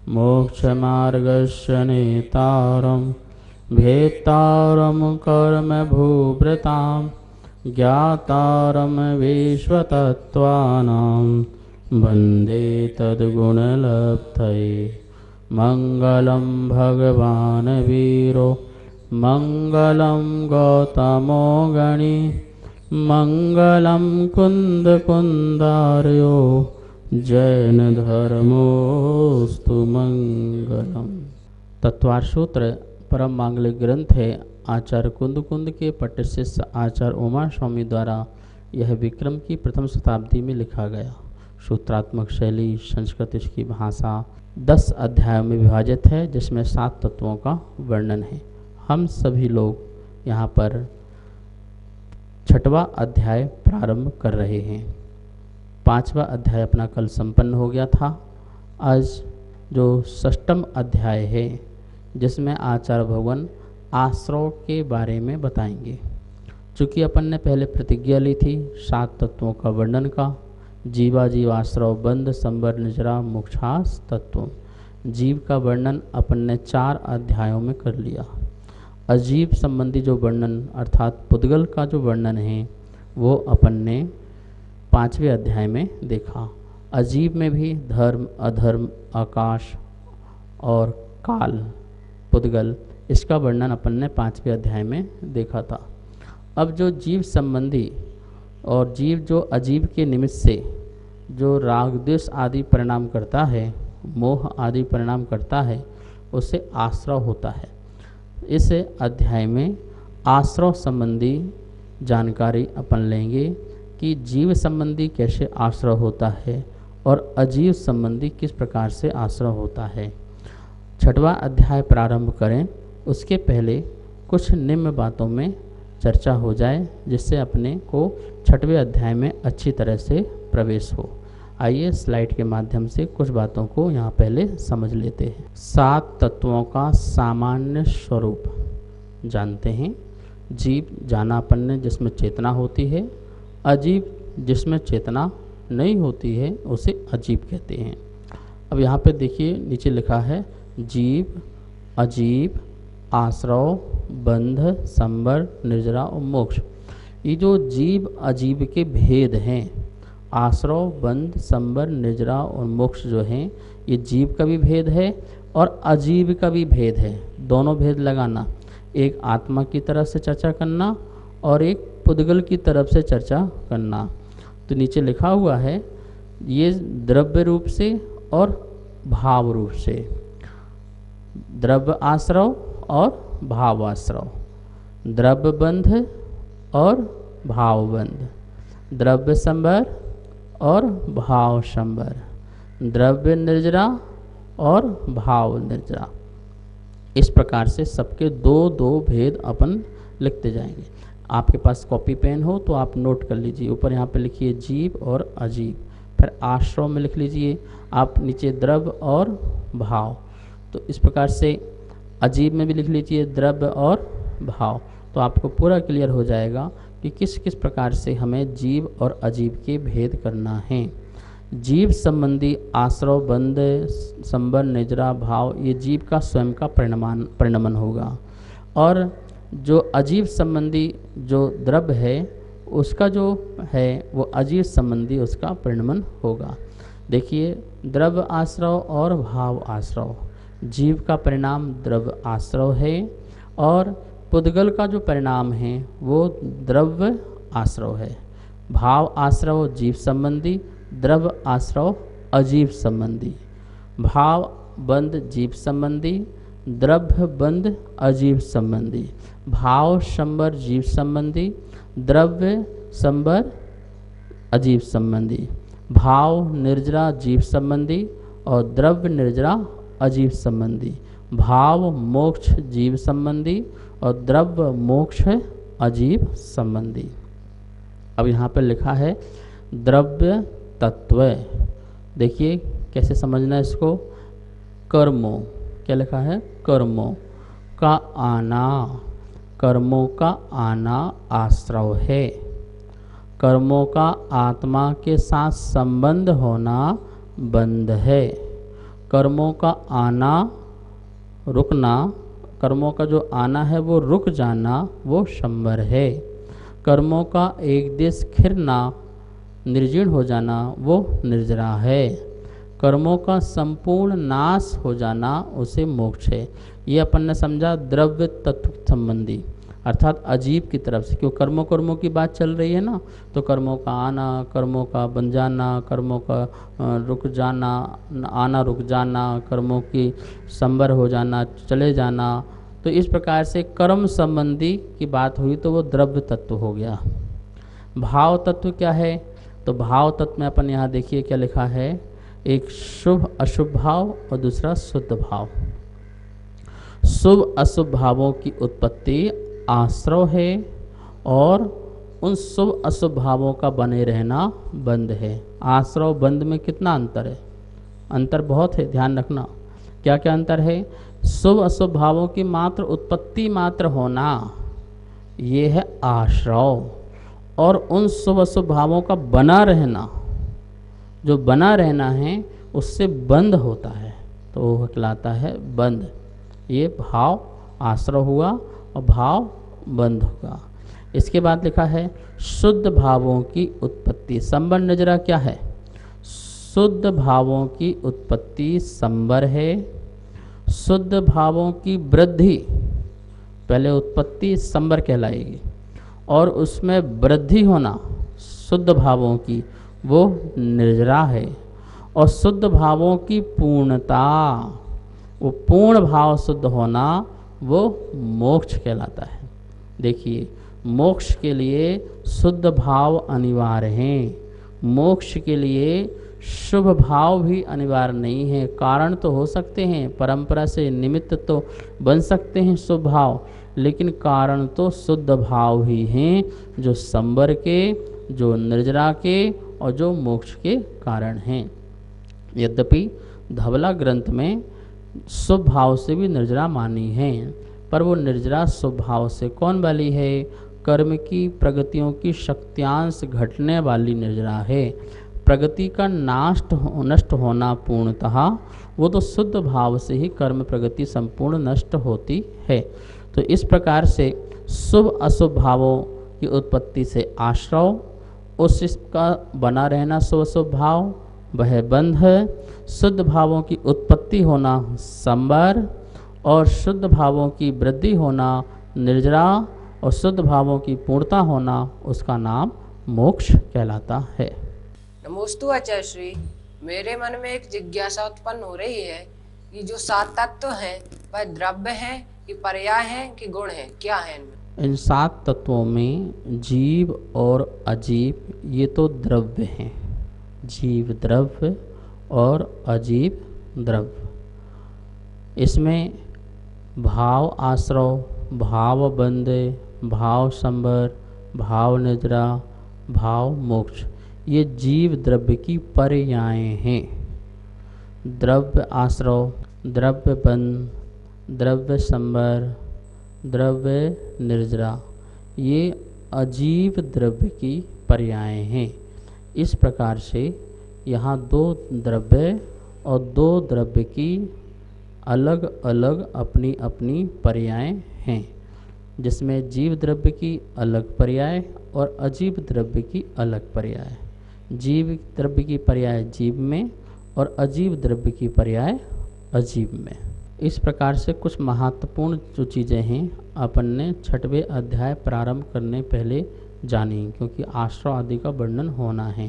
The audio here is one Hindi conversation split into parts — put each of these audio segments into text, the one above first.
मोक्षमार्गस्य नेतारं भेत्तारं कर्मभूभृतां ज्ञातारं विश्वतत्त्वानां वन्दे तद्गुणलब्धये। मङ्गलं भगवान् वीरो मङ्गलं गौतमो गणी मङ्गलं कुन्दकुन्दार्यो जैन धर्मोस्तु मंगलम। तत्वार सूत्र परम मांगलिक ग्रंथ है। आचार्य कुंद के पट्ट शिष्य आचार्य उमा स्वामी द्वारा यह विक्रम की प्रथम शताब्दी में लिखा गया। सूत्रात्मक शैली, संस्कृत, इसकी भाषा 10 अध्यायों में विभाजित है, जिसमें 7 तत्वों का वर्णन है। हम सभी लोग यहाँ पर 6वां अध्याय प्रारंभ कर रहे हैं। 5वां अध्याय अपना कल संपन्न हो गया था। आज जो 6वां अध्याय है, जिसमें आचार्य भगवान आश्रव के बारे में बताएंगे। चूँकि अपन ने पहले प्रतिज्ञा ली थी 7 तत्वों का वर्णन का, जीवा जीवाश्रव बंध संबर निजरा मोक्षास तत्व। जीव का वर्णन अपन ने 4 अध्यायों में कर लिया। अजीव संबंधी जो वर्णन अर्थात पुद्गल का जो वर्णन है, वो अपन ने 5वें अध्याय में देखा। अजीब में भी धर्म, अधर्म, आकाश और काल, पुद्गल, इसका वर्णन अपन ने 5वें अध्याय में देखा था। अब जो जीव संबंधी और जीव जो अजीब के निमित्त से जो राग द्वेष आदि परिणाम करता है, मोह आदि परिणाम करता है, उसे आश्रव होता है। इस अध्याय में आश्रव संबंधी जानकारी अपन लेंगे कि जीव संबंधी कैसे आश्रव होता है और अजीव संबंधी किस प्रकार से आश्रव होता है। 6वां अध्याय प्रारंभ करें उसके पहले कुछ निम्न बातों में चर्चा हो जाए, जिससे अपने को 6वें अध्याय में अच्छी तरह से प्रवेश हो। आइए स्लाइड के माध्यम से कुछ बातों को यहाँ पहले समझ लेते हैं। 7 तत्वों का सामान्य स्वरूप जानते हैं। जीव जाना अपन ने, जिसमें चेतना होती है। अजीब जिसमें चेतना नहीं होती है, उसे अजीब कहते हैं। अब यहाँ पे देखिए नीचे लिखा है जीव, अजीब, आश्रव, बंध, संबर, निर्जरा और मोक्ष। ये जो जीव अजीब के भेद हैं, आश्रव, बंध, संबर, निर्जरा और मोक्ष जो हैं, ये जीव का भी भेद है और अजीब का भी भेद है। दोनों भेद लगाना, एक आत्मा की तरफ से चर्चा करना और एक पुद्गल की तरफ से चर्चा करना। तो नीचे लिखा हुआ है ये द्रव्य रूप से और भाव रूप से, द्रव्य आश्रव और भाव आश्रव, द्रव्य बंध और भाव बंध, द्रव्य संबर और भाव संबर, द्रव्य निर्जरा और भाव निर्जरा। इस प्रकार से सबके 2-2 भेद अपन लिखते जाएंगे। आपके पास कॉपी पेन हो तो आप नोट कर लीजिए। ऊपर यहाँ पे लिखिए जीव और अजीब, फिर आश्रव में लिख लीजिए आप नीचे द्रव्य और भाव। तो इस प्रकार से अजीब में भी लिख लीजिए द्रव्य और भाव। तो आपको पूरा क्लियर हो जाएगा कि किस किस प्रकार से हमें जीव और अजीब के भेद करना है। जीव संबंधी आश्रव, बंध, संबर, निजरा, भाव, ये जीव का स्वयं का परिणमन होगा। और जो अजीब संबंधी जो द्रव्य है, उसका जो है वो अजीब संबंधी उसका परिणमन होगा। देखिए द्रव्य आश्रव और भाव आश्रव, जीव का परिणाम द्रव्य आश्रव है और पुद्गल का जो परिणाम है वो द्रव्य आश्रव है। भाव आश्रव जीव संबंधी, द्रव्य आश्रव अजीव संबंधी। भाव बंध जीव संबंधी, द्रव्य बंध अजीव संबंधी। भाव संबर जीव संबंधी, द्रव्य संबर अजीव संबंधी। भाव निर्जरा जीव संबंधी और द्रव्य निर्जरा अजीव संबंधी। भाव मोक्ष जीव संबंधी और द्रव्य मोक्ष अजीव संबंधी। अब यहाँ पर लिखा है द्रव्य तत्व। देखिए कैसे समझना है इसको। कर्मों, क्या लिखा है, कर्मों का आना, कर्मों का आना आश्रव है। कर्मों का आत्मा के साथ संबंध होना बंध है। कर्मों का आना रुकना, कर्मों का जो आना है वो रुक जाना वो शंबर है। कर्मों का एक देश खिरना निर्जीर्ण हो जाना वो निर्जरा है। कर्मों का संपूर्ण नाश हो जाना उसे मोक्ष है। ये अपन ने समझा द्रव्य तत्व संबंधी, अर्थात अजीब की तरफ से, क्यों कर्मों कर्मों की बात चल रही है ना, तो कर्मों का आना, कर्मों का बन जाना, कर्मों का रुक जाना, आना रुक जाना, कर्मों की संबर हो जाना, चले जाना, तो इस प्रकार से कर्म संबंधी की बात हुई तो वो द्रव्य तत्व हो गया। भाव तत्व क्या है? तो भाव तत्व में अपन यहाँ देखिए क्या लिखा है, एक शुभ अशुभ भाव और दूसरा शुद्ध भाव। शुभ अशुभ भावों की उत्पत्ति आश्रव है और उन शुभ अशुभ भावों का बने रहना बंध है। आश्रव बंध में कितना अंतर है? अंतर बहुत है, ध्यान रखना। क्या क्या अंतर है? शुभ अशुभ भावों की मात्र उत्पत्ति मात्र होना ये है आश्रव, और उन शुभ अशुभ भावों का बना रहना, जो बना रहना है उससे बंध होता है, तो वो कहलाता है बंध। ये भाव आश्रय हुआ और भाव बंध होगा। इसके बाद लिखा है शुद्ध भावों की उत्पत्ति। संबर नजरा क्या है? शुद्ध भावों की उत्पत्ति संबर है। शुद्ध भावों की वृद्धि, पहले उत्पत्ति संबर कहलाएगी, और उसमें वृद्धि होना शुद्ध भावों की वो निर्जरा है। और शुद्ध भावों की पूर्णता, वो पूर्ण भाव शुद्ध होना वो मोक्ष कहलाता है। देखिए मोक्ष के लिए शुद्ध भाव अनिवार्य हैं। मोक्ष के लिए शुभ भाव भी अनिवार्य नहीं है। कारण तो हो सकते हैं, परंपरा से निमित्त तो बन सकते हैं शुभ भाव, लेकिन कारण तो शुद्ध भाव ही हैं, जो संबर के, जो निर्जरा के और जो मोक्ष के कारण हैं। यद्यपि धवला ग्रंथ में शुभ भाव से भी निर्जरा मानी है, पर वो निर्जरा शुभ भाव से कौन वाली है? कर्म की प्रगतियों की शक्त्यांश घटने वाली निर्जरा है। प्रगति का नष्ट होना पूर्णतः वो तो शुद्ध भाव से ही कर्म प्रगति संपूर्ण नष्ट होती है। तो इस प्रकार से शुभ अशुभ भावों की उत्पत्ति से आश्रव, उसका बना रहना शुभ अशुभ भाव वह बंध है। शुद्ध भावों की उत्पत्ति होना संबर, और शुद्ध भावों की वृद्धि होना निर्जरा, और शुद्ध भावों की पूर्णता होना उसका नाम मोक्ष कहलाता है। नमोस्तु आचार्य श्री, मेरे मन में एक जिज्ञासा उत्पन्न हो रही है कि जो सात तत्व हैं वह द्रव्य हैं कि पर्याय हैं कि गुण हैं, क्या है इनमें? इन सात तत्वों में जीव और अजीव ये तो द्रव्य हैं। जीव द्रव्य और अजीव द्रव्य। इसमें भाव आश्रव, भाव बंध, भाव संबर, भाव निद्रा, भाव मोक्ष, ये जीव द्रव्य की पर्याय हैं। द्रव्य आश्रव, द्रव्य बंध, द्रव्य संबर, द्रव्य निर्जरा, ये अजीव द्रव्य की पर्याय हैं। इस प्रकार से यहाँ दो द्रव्य और दो द्रव्य की अलग अलग अपनी अपनी पर्याय हैं, जिसमें जीव द्रव्य की अलग पर्याय और अजीव द्रव्य की अलग पर्याय। जीव द्रव्य की पर्याय जीव में और अजीव द्रव्य की पर्याय अजीव में। इस प्रकार से कुछ महत्वपूर्ण जो चीज़ें हैं अपन ने छठवें अध्याय प्रारंभ करने पहले जानी, क्योंकि आश्रव आदि का वर्णन होना है।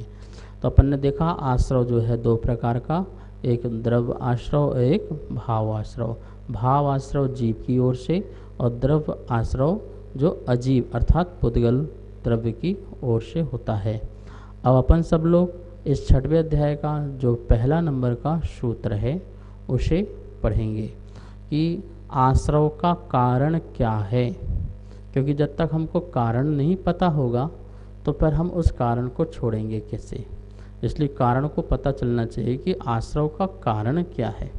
तो अपन ने देखा आश्रव जो है दो प्रकार का, एक द्रव्य आश्रव, एक भाव आश्रव। भाव आश्रव जीव की ओर से और द्रव्य आश्रव जो अजीव अर्थात पुद्गल द्रव्य की ओर से होता है। अब अपन सब लोग इस छठवें अध्याय का जो पहला नंबर का सूत्र है उसे पढ़ेंगे कि आश्रव का कारण क्या है, क्योंकि जब तक हमको कारण नहीं पता होगा तो फिर हम उस कारण को छोड़ेंगे कैसे। इसलिए कारण को पता चलना चाहिए कि आश्रव का कारण क्या है।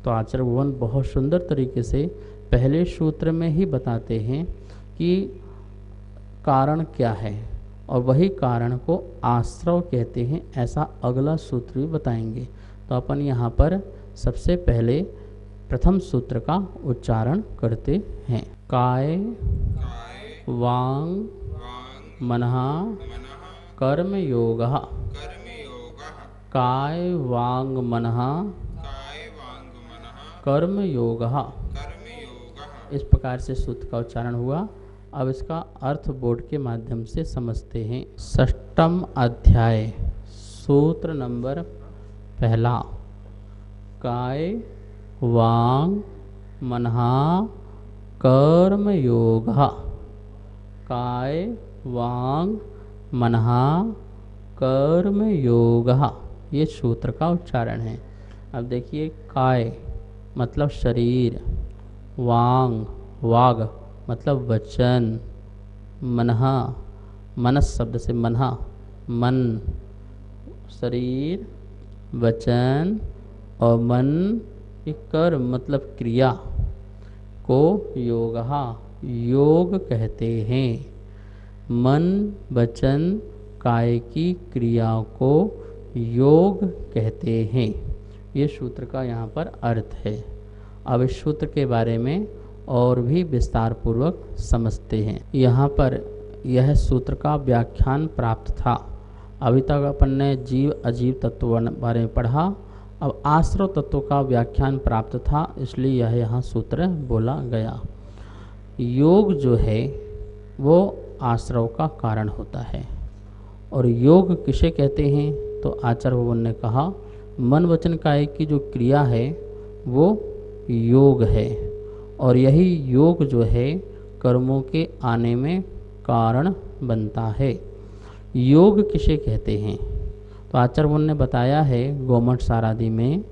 तो आचार्य भगवान बहुत सुंदर तरीके से पहले सूत्र में ही बताते हैं कि कारण क्या है, और वही कारण को आश्रव कहते हैं, ऐसा अगला सूत्र भी बताएंगे। तो अपन यहाँ पर सबसे पहले प्रथम सूत्र का उच्चारण करते हैं। काय वांग मनः कर्मयोगः। काय वांग मनः कर्मयोगः। इस प्रकार से सूत्र का उच्चारण हुआ। अब इसका अर्थ बोर्ड के माध्यम से समझते हैं। षष्ठम अध्याय सूत्र नंबर पहला। काय वांग मनः कर्मयोगः। काय वांग मनः कर्मयोगः, ये सूत्र का उच्चारण है। अब देखिए, काय मतलब शरीर, वांग वाग मतलब वचन, मनः मनस शब्द से मनः मन, शरीर वचन और मन, ये कर्म मतलब क्रिया को योगः योग कहते हैं। मन वचन काय की क्रिया को योग कहते हैं। ये सूत्र का यहाँ पर अर्थ है। अब इस सूत्र के बारे में और भी विस्तार पूर्वक समझते हैं। यहाँ पर यह सूत्र का व्याख्यान प्राप्त था। अभी तक अपन ने जीव अजीव तत्व बारे में पढ़ा। अब आश्रव तत्व का व्याख्यान प्राप्त था, इसलिए यह यहाँ सूत्र बोला गया। योग जो है वो आश्रव का कारण होता है। और योग किसे कहते हैं? तो आचार्य भगवान ने कहा मन वचन काय की जो क्रिया है वो योग है। और यही योग जो है कर्मों के आने में कारण बनता है। योग किसे कहते हैं? तो आचार्य भगवान ने बताया है गोमठ सारादि में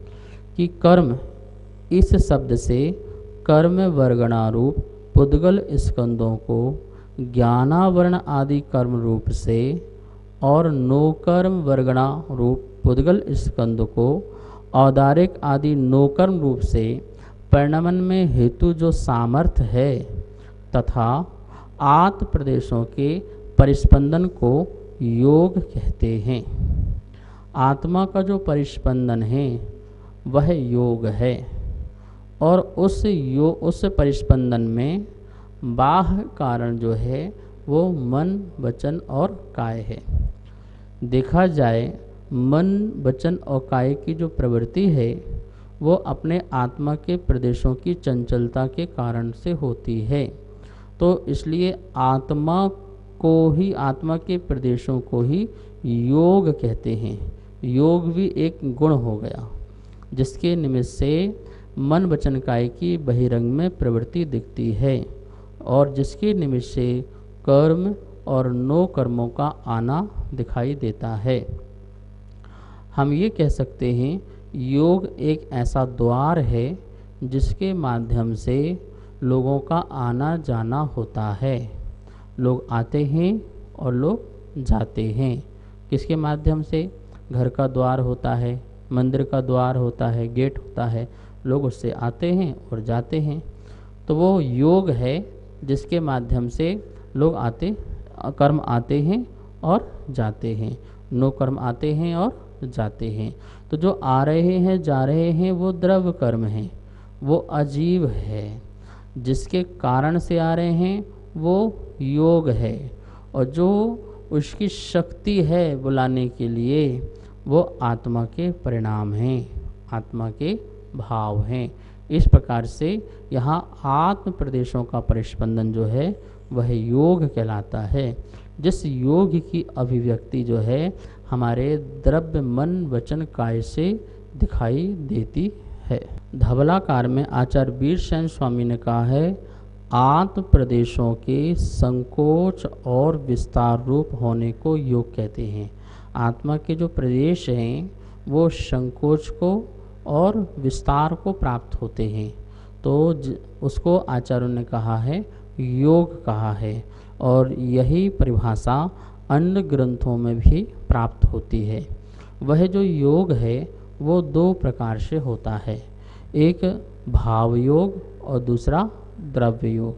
कि कर्म इस शब्द से कर्म वर्गणारूप पुद्गल स्कंदों को ज्ञानावरण आदि कर्म रूप से और नोकर्म वर्गणा रूप पुद्गल स्कंद को औदारिक आदि नोकर्म रूप से परिणमन में हेतु जो सामर्थ्य है तथा आत्म प्रदेशों के परिस्पंदन को योग कहते हैं। आत्मा का जो परिस्पंदन है वह योग है। और उस परिस्पंदन में बाह्य कारण जो है वो मन वचन और काय है। देखा जाए मन वचन और काय की जो प्रवृत्ति है वो अपने आत्मा के प्रदेशों की चंचलता के कारण से होती है। तो इसलिए आत्मा के प्रदेशों को ही योग कहते हैं। योग भी एक गुण हो गया जिसके निमित्त से मन वचन काय की बहिरंग में प्रवृत्ति दिखती है और जिसके निमित्त से कर्म और नो कर्मों का आना दिखाई देता है। हम ये कह सकते हैं योग एक ऐसा द्वार है जिसके माध्यम से लोगों का आना जाना होता है। लोग आते हैं और लोग जाते हैं। किसके माध्यम से? घर का द्वार होता है, मंदिर का द्वार होता है, गेट होता है, लोग उससे आते हैं और जाते हैं। तो वो योग है जिसके माध्यम से लोग कर्म आते हैं और जाते हैं, नो कर्म आते हैं और जाते हैं। तो जो आ रहे हैं जा रहे हैं वो द्रव्य कर्म हैं, वो अजीव है। जिसके कारण से आ रहे हैं वो योग है। और जो उसकी शक्ति है बुलाने के लिए वो आत्मा के परिणाम हैं, आत्मा के भाव हैं। इस प्रकार से यहाँ आत्म प्रदेशों का परिस्पंदन जो है वह योग कहलाता है। जिस योग की अभिव्यक्ति जो है हमारे द्रव्य मन वचन काय से दिखाई देती है। धवलाकार में आचार्य वीरसेन स्वामी ने कहा है आत्म प्रदेशों के संकोच और विस्तार रूप होने को योग कहते हैं। आत्मा के जो प्रदेश हैं वो संकोच को और विस्तार को प्राप्त होते हैं, तो उसको आचार्यों ने कहा है योग कहा है। और यही परिभाषा अन्य ग्रंथों में भी प्राप्त होती है। वह जो योग है वो दो प्रकार से होता है, एक भाव योग और दूसरा द्रव्य योग।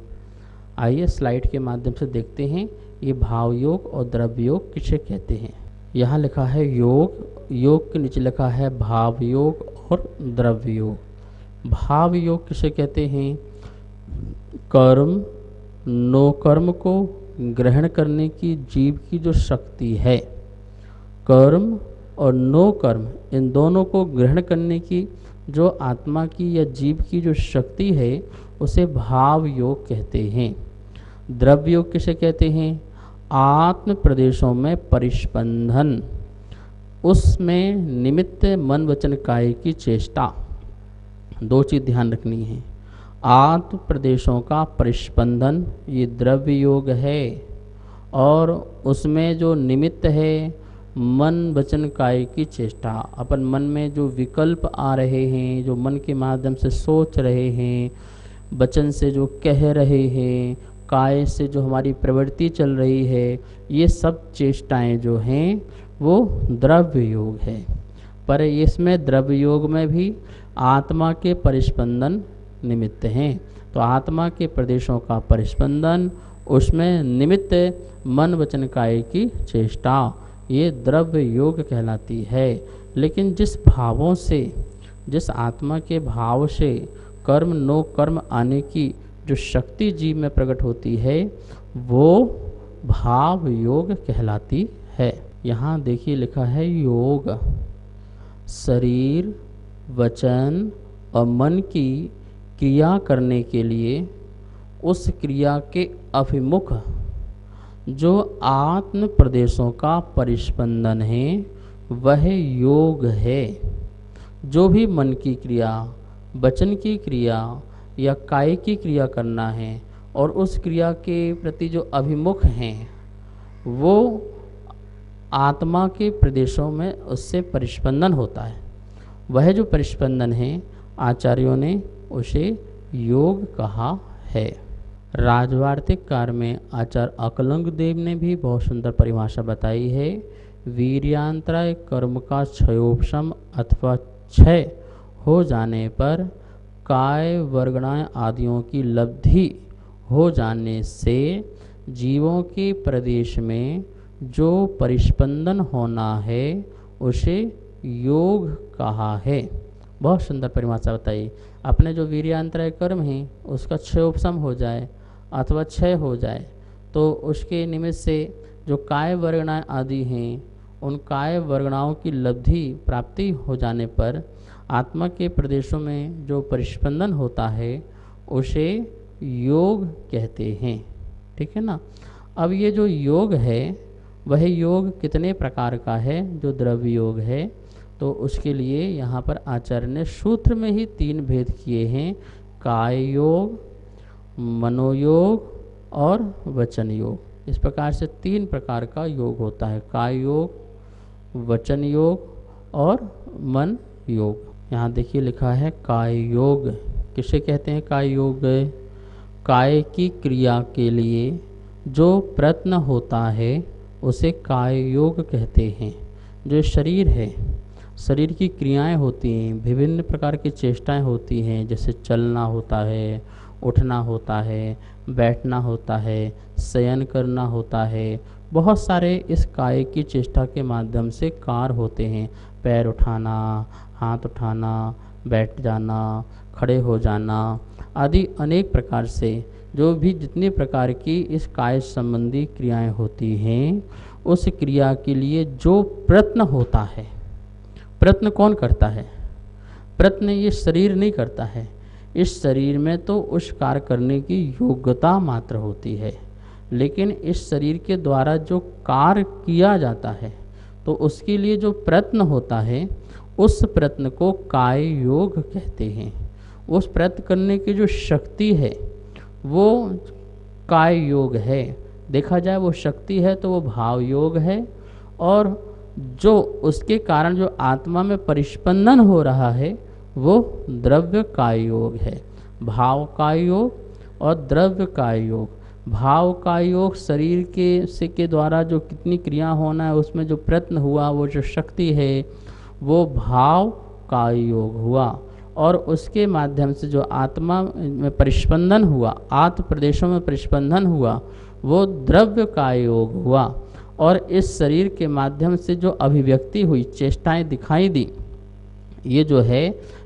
आइए स्लाइड के माध्यम से देखते हैं ये भाव योग और द्रव्य योग किसे कहते हैं। यहाँ लिखा है योग, योग के नीचे लिखा है भाव योग और द्रव्य योग। भाव योग किसे कहते हैं? कर्म नो कर्म को ग्रहण करने की जीव की जो शक्ति है, कर्म और नो कर्म इन दोनों को ग्रहण करने की जो आत्मा की या जीव की जो शक्ति है उसे भाव योग कहते हैं। द्रव्य योग किसे कहते हैं? आत्म प्रदेशों में परिस्पंदन, उसमें निमित्त मन वचन काय की चेष्टा। दो चीज़ ध्यान रखनी है। आत्म प्रदेशों का परिस्पंदन ये द्रव्य योग है, और उसमें जो निमित्त है मन वचन काय की चेष्टा। अपन मन में जो विकल्प आ रहे हैं, जो मन के माध्यम से सोच रहे हैं, वचन से जो कह रहे हैं, काय से जो हमारी प्रवृत्ति चल रही है, ये सब चेष्टाएं जो हैं वो द्रव्य योग है। पर इसमें द्रव्य योग में भी आत्मा के परिस्पंदन निमित्त हैं। तो आत्मा के प्रदेशों का परिस्पंदन, उसमें निमित्त मन वचन काय की चेष्टा, ये द्रव्य योग कहलाती है। लेकिन जिस भावों से, जिस आत्मा के भाव से कर्म नो कर्म आने की जो शक्ति जीव में प्रकट होती है वो भाव योग कहलाती है। यहाँ देखिए लिखा है योग, शरीर वचन और मन की क्रिया करने के लिए उस क्रिया के अभिमुख जो आत्म प्रदेशों का परिस्पंदन है वह योग है। जो भी मन की क्रिया, वचन की क्रिया या काय की क्रिया करना है और उस क्रिया के प्रति जो अभिमुख हैं वो आत्मा के प्रदेशों में उससे परिस्पंदन होता है। वह जो परिस्पंदन है आचार्यों ने उसे योग कहा है। राजवार्तिक कार में आचार्य अकलंग देव ने भी बहुत सुंदर परिभाषा बताई है। वीर्यांतराय कर्म का क्षयोपशम अथवा क्षय हो जाने पर काय वर्गणाएँ आदियों की लब्धि हो जाने से जीवों के प्रदेश में जो परिस्पंदन होना है उसे योग कहा है। बहुत सुंदर परिभाषा बताई। अपने जो वीर्यांतराय कर्म हैं उसका क्षयोपशम हो जाए अथवा क्षय हो जाए तो उसके निमित्त से जो काय वर्गणाएँ आदि हैं उन काय वर्गणाओं की लब्धि प्राप्ति हो जाने पर आत्मा के प्रदेशों में जो परिस्पंदन होता है उसे योग कहते हैं। ठीक है ना। अब ये जो योग है वह योग कितने प्रकार का है? जो द्रव्य योग है तो उसके लिए यहाँ पर आचार्य ने सूत्र में ही 3 भेद किए हैं। काय योग, मनोयोग और वचन योग। इस प्रकार से 3 प्रकार का योग होता है, काय योग, वचन योग और मन योग। यहाँ देखिए लिखा है काय योग। किसे कहते हैं काय योग? काय की क्रिया के लिए जो प्रयत्न होता है उसे काय योग कहते हैं। जो शरीर है, शरीर की क्रियाएं होती हैं, विभिन्न प्रकार की चेष्टाएं होती हैं, जैसे चलना होता है, उठना होता है, बैठना होता है, शयन करना होता है। बहुत सारे इस काय की चेष्टा के माध्यम से कार्य होते हैं। पैर उठाना, हाथ उठाना, बैठ जाना, खड़े हो जाना आदि अनेक प्रकार से जो भी जितने प्रकार की इस काय संबंधी क्रियाएं होती हैं उस क्रिया के लिए जो प्रयत्न होता है, प्रयत्न कौन करता है? प्रयत्न ये शरीर नहीं करता है। इस शरीर में तो उस कार्य करने की योग्यता मात्र होती है, लेकिन इस शरीर के द्वारा जो कार्य किया जाता है तो उसके लिए जो प्रयत्न होता है उस प्रयत्न को काय योग कहते हैं। उस प्रयत्न करने की जो शक्ति है वो काय योग है। देखा जाए वो शक्ति है तो वो भाव योग है, और जो उसके कारण जो आत्मा में परिस्पंदन हो रहा है वो द्रव्य काय योग है। भाव काय योग और द्रव्य काय योग। भाव काय योग शरीर के द्वारा जो कितनी क्रिया होना है उसमें जो प्रयत्न हुआ, वो जो शक्ति है वो भाव काय योग हुआ, और उसके माध्यम से जो आत्मा में परिस्पंदन हुआ, आत्म प्रदेशों में परिस्पंदन हुआ, वो द्रव्य काय योग हुआ। और इस शरीर के माध्यम से जो अभिव्यक्ति हुई, चेष्टाएं दिखाई दी, ये जो है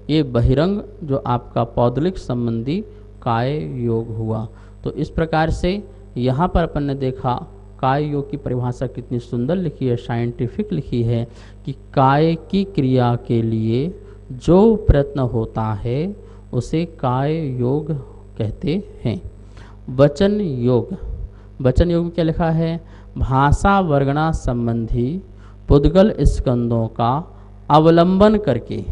ये बहिरंग जो आपका पौद्गलिक संबंधी काय योग हुआ। तो इस प्रकार से यहाँ पर अपन ने देखा काय योग की परिभाषा कितनी सुंदर लिखी है, साइंटिफिक लिखी है कि काय की क्रिया के लिए जो प्रयत्न होता है उसे काय योग कहते हैं। वचन योग, वचन योग में क्या लिखा है? भाषा वर्गणा संबंधी पुद्गल स्कंदों का अवलंबन करके,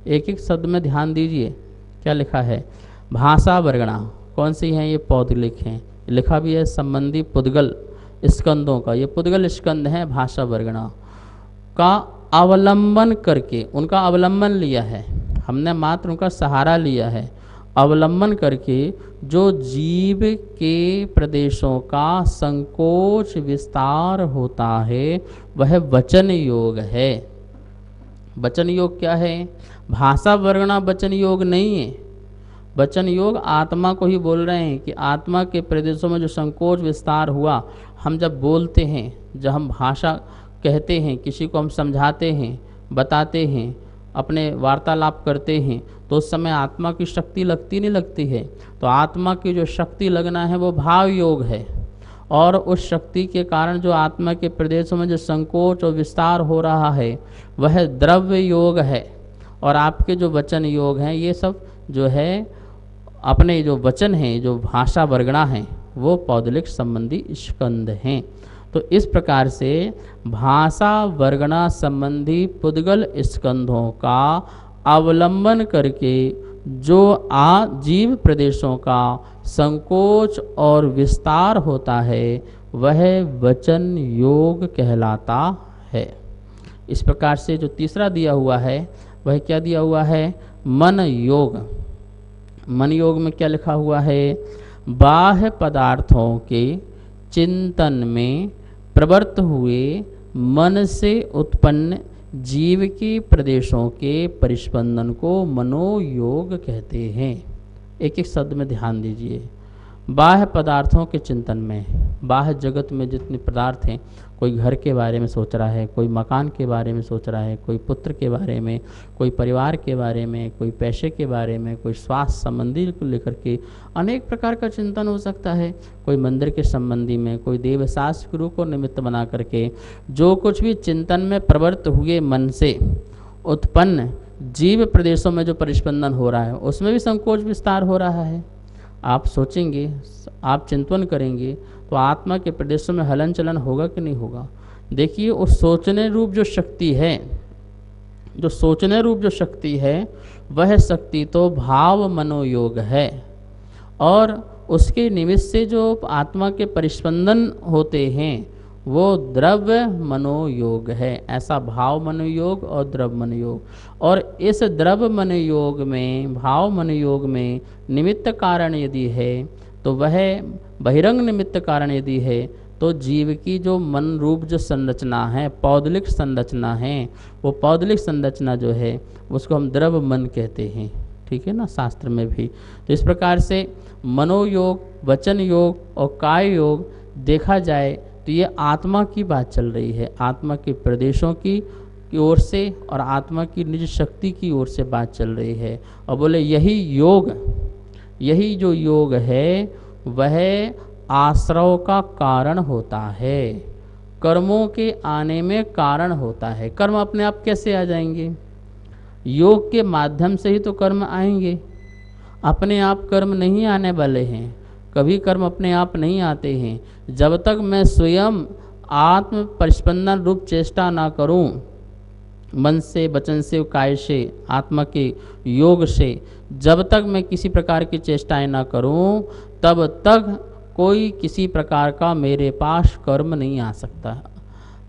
एक एक शब्द में ध्यान दीजिए क्या लिखा है। भाषा वर्गणा कौन सी हैं? ये पौद्गलिक हैं। लिखा भी है संबंधी पुद्गल स्कंदों का, ये पुद्गल स्कंद है भाषा वर्गणा का अवलंबन करके, उनका अवलंबन लिया है हमने, मात्र उनका सहारा लिया है। अवलंबन करके जो जीव के प्रदेशों का संकोच विस्तार होता है वह वचन योग है। वचन योग क्या है? भाषा वर्गणा वचन योग नहीं है। वचन योग आत्मा को ही बोल रहे हैं कि आत्मा के प्रदेशों में जो संकोच विस्तार हुआ, हम जब बोलते हैं, जब हम भाषा कहते हैं, किसी को हम समझाते हैं, बताते हैं, अपने वार्तालाप करते हैं, तो उस समय आत्मा की शक्ति लगती नहीं लगती है? तो आत्मा की जो शक्ति लगना है वो भाव योग है, और उस शक्ति के कारण जो आत्मा के प्रदेशों में जो संकोच और विस्तार हो रहा है वह द्रव्य योग है। और आपके जो वचन योग हैं ये सब जो है अपने जो वचन हैं, जो भाषा वर्गणा हैं, वो पौद्गलिक संबंधी स्कंद हैं। तो इस प्रकार से भाषा वर्गणा संबंधी पुद्गल स्कंधों का अवलंबन करके जो जीव प्रदेशों का संकोच और विस्तार होता है वह वचन योग कहलाता है। इस प्रकार से जो तीसरा दिया हुआ है वह क्या दिया हुआ है? मन योग। मन योग में क्या लिखा हुआ है? बाह्य पदार्थों के चिंतन में प्रवृत्त हुए मन से उत्पन्न जीव के प्रदेशों के परिस्पंदन को मनोयोग कहते हैं। एक एक शब्द में ध्यान दीजिए। बाह्य पदार्थों के चिंतन में, बाह्य जगत में जितने पदार्थ हैं, कोई घर के बारे में सोच रहा है, कोई मकान के बारे में सोच रहा है, कोई पुत्र के बारे में, कोई परिवार के बारे में, कोई पैसे के बारे में, कोई स्वास्थ्य संबंधी को लेकर के अनेक प्रकार का चिंतन हो सकता है। कोई मंदिर के संबंधी में, कोई देवशास्त्र गुरु को निमित्त बना करके जो कुछ भी चिंतन में प्रवृत्त हुए मन से उत्पन्न जीव प्रदेशों में जो परिस्पंदन हो रहा है उसमें भी संकोच विस्तार हो रहा है। आप सोचेंगे, आप चिंतन करेंगे तो आत्मा के प्रदेशों में हलन चलन होगा कि नहीं होगा? देखिए, उस सोचने रूप जो शक्ति है, जो सोचने रूप जो शक्ति है वह शक्ति तो भाव मनोयोग है, और उसके निमित्त से जो आत्मा के परिस्पंदन होते हैं वो द्रव्य मनोयोग है। ऐसा भाव मनोयोग और द्रव्य मनोयोग, और इस द्रव्य मनोयोग में, भाव मनोयोग में निमित्त कारण यदि है तो वह बहिरंग निमित्त कारण यदि है तो जीव की जो मन रूप जो संरचना है, पौद्गलिक संरचना है, वो पौद्गलिक संरचना जो है उसको हम द्रव्य मन कहते हैं। ठीक है ना, शास्त्र में भी। तो इस प्रकार से मनोयोग, वचन योग और काय योग देखा जाए तो ये आत्मा की बात चल रही है, आत्मा के प्रदेशों की ओर से और आत्मा की निज शक्ति की ओर से बात चल रही है। और बोले यही योग, यही जो योग है वह आश्रव का कारण होता है, कर्मों के आने में कारण होता है। कर्म अपने आप कैसे आ जाएंगे? योग के माध्यम से ही तो कर्म आएंगे, अपने आप कर्म नहीं आने वाले हैं। कभी कर्म अपने आप नहीं आते हैं। जब तक मैं स्वयं आत्म परिस्पंदन रूप चेष्टा ना करूं, मन से, वचन से, काय से, आत्मा के योग से, जब तक मैं किसी प्रकार की चेष्टाएं ना करूं तब तक कोई किसी प्रकार का मेरे पास कर्म नहीं आ सकता।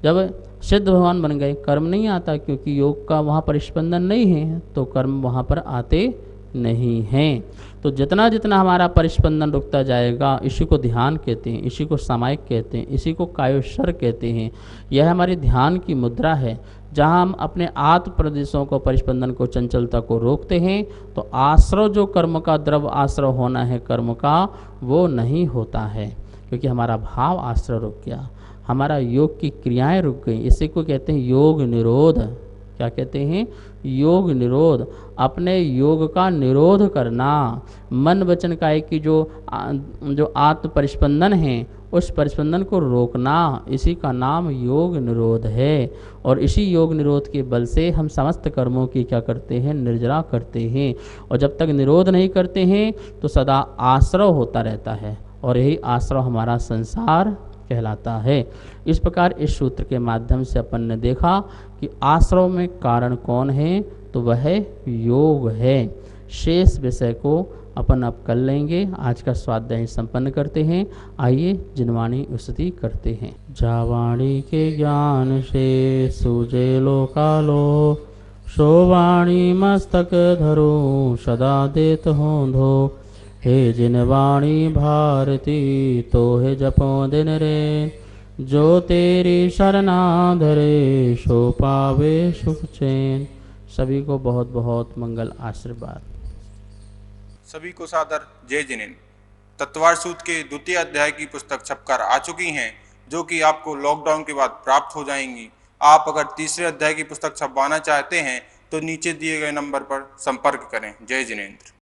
जब सिद्ध भगवान बन गए, कर्म नहीं आता, क्योंकि योग का वहाँ पर स्पंदन नहीं है, तो कर्म वहाँ पर आते नहीं हैं। तो जितना जितना हमारा परिस्पंदन रुकता जाएगा, इसी को ध्यान कहते हैं, इसी को सामायिक कहते हैं, इसी को कायोश्वर कहते हैं। यह हमारी ध्यान की मुद्रा है, जहाँ हम अपने आत्म प्रदेशों को, परिस्पंदन को, चंचलता को रोकते हैं, तो आश्रव जो कर्म का द्रव आश्रव होना है कर्म का, वो नहीं होता है, क्योंकि हमारा भाव आश्रव रुक गया। हमारा योग की क्रियाएं रुक गई। इसी को कहते हैं योग निरोध। क्या कहते हैं? योग निरोध। अपने योग का निरोध करना, मन वचन काय की जो आत्म परिस्पंदन है उस परिस्पंदन को रोकना, इसी का नाम योग निरोध है। और इसी योग निरोध के बल से हम समस्त कर्मों की क्या करते हैं? निर्जरा करते हैं। और जब तक निरोध नहीं करते हैं तो सदा आश्रव होता रहता है, और यही आश्रव हमारा संसार कहलाता है। इस प्रकार इस सूत्र के माध्यम से अपन ने देखा कि आश्रव में कारण कौन है, तो वह योग है। शेष विषय को अपन अब कर लेंगे। आज का स्वाध्याय संपन्न करते हैं। आइए जिनवाणी स्तुति करते हैं। जावाणी के ज्ञान से सूझे लोकालो, सोवाणी मस्तक धरो सदा देत हो धो। हे जिनवाणी भारती तो है जपो दिन रे, जो तेरी शरणा धरे सो पावे सुख चैन। सभी को बहुत बहुत मंगल आशीर्वाद। सभी को सादर जय जिनेन्द्र। तत्वार्थ सूत्र के द्वितीय अध्याय की पुस्तक छपकर आ चुकी हैं, जो कि आपको लॉकडाउन के बाद प्राप्त हो जाएंगी। आप अगर तीसरे अध्याय की पुस्तक छपवाना चाहते हैं तो नीचे दिए गए नंबर पर संपर्क करें। जय जिनेन्द्र।